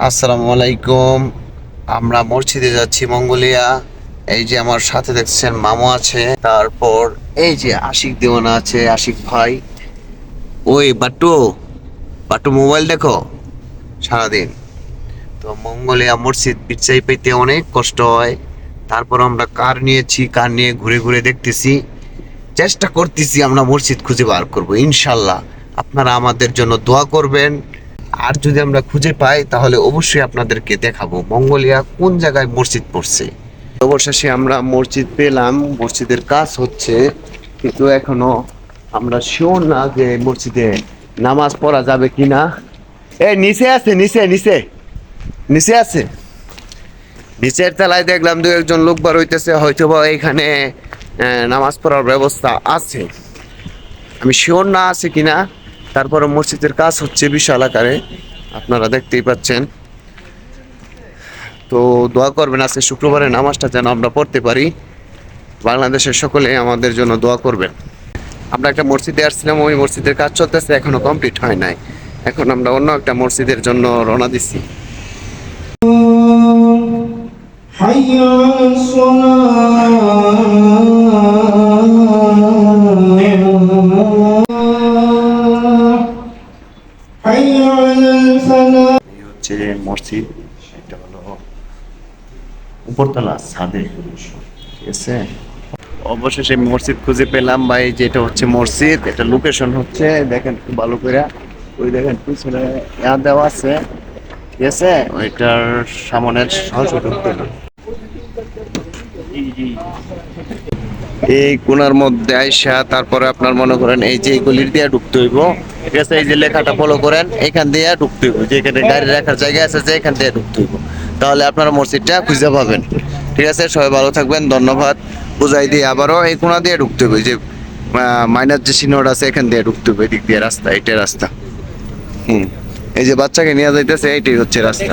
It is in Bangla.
আসসালামু আলাইকুম। আমরা মসজিদে যাচ্ছি মঙ্গোলিয়া। এই যে আমার সাথে দেখছেন মামু আছে, তারপর এই যে আশিক দেওয়ানা আছে, আশিক ভাই। ওই বাট্টু, বাট্টু মোবাইল দেখো সারাদিন। তো মঙ্গোলিয়া মসজিদ পিচ্ছাই পেতে অনেক কষ্ট হয়। তারপর আমরা কার নিয়েছি, কার নিয়ে ঘুরে ঘুরে দেখতেছি, চেষ্টা করতেছি আমরা মসজিদ খুঁজে বার করব ইনশাল্লাহ। আপনারা আমাদের জন্য দোয়া করবেন। আর যদি আমরা খুঁজে পাই তাহলে অবশ্যই আপনাদেরকে দেখাবো মঙ্গোলিয়া কোন জায়গায় মসজিদ পড়ছে। অবশেষে আমরা মসজিদ পেলাম, মসজিদের কাজ হচ্ছে, কিন্তু এখনো আমরা শিওর না যে মসজিদে নামাজ পড়া যাবে কিনা। এই নিচে আছে, নিচে নিচে নিচে আছে, নিচের তলায় দেখলাম দু একজন লোক বার হইতেছে, হয়তো বা এখানে নামাজ পড়ার ব্যবস্থা আছে। আমি শিওর না আছে কিনা। তারপরে মসজিদের কাজ হচ্ছে বিশাল আকারে, আপনারা দেখতেই পাচ্ছেন। তো দোয়া করবেন আজকে শুক্রবারে নামাজটা যেন আমরা পড়তে পারি। বাংলাদেশের সকলে আমাদের জন্য দোয়া করবেন। আমরা একটা মসজিদে আসছিলাম, ওই মসজিদের কাজ চলতেছে, এখনো কমপ্লিট হয় নাই। এখন আমরা অন্য একটা মসজিদের জন্য রওনা দিচ্ছি। حي على الصلاة حي على الفلاح এই হচ্ছে মসজিদ, এটা হলো উপরতলা ছাদে, ঠিক আছে। অবশেষে মসজিদ খুঁজে পেলাম ভাই, যেটা হচ্ছে মসজিদ। এটা লোকেশন হচ্ছে দেখেন একটু ভালো করে, ওই দেখেন পিছনে দেওয়া আছে, ঠিক আছে। ওইটার সামনের সরাসরি ঢুকতে হবে। এই কোণার মধ্যে আইসা তারপরে আপনার মনে করেন এই যে গলির দিয়ে ঢুকতে হইব, ঠিক আছে। এই যে লেখাটা ফলো করেন, এখান দিয়ে ঢুকতে হইব, যেখানে গাড়ি রাখার জায়গা আছে যে এখান দিয়ে ঢুকতে হইব, তাহলে আপনারা মসজিদটা খুঁজে পাবেন, ঠিক আছে। সবাই ভালো থাকবেন, ধন্যবাদ। বুঝাই দিয়ে আবারও এই কোণা দিয়ে ঢুকতে হবে, যে মাইনাস যে সিনোড আছে এখান দিয়ে ঢুকতে হবে, এদিক দিয়ে রাস্তা, এটাই রাস্তা। এই যে বাচ্চাকে নিয়ে যাইতেছে, এইটাই হচ্ছে রাস্তা।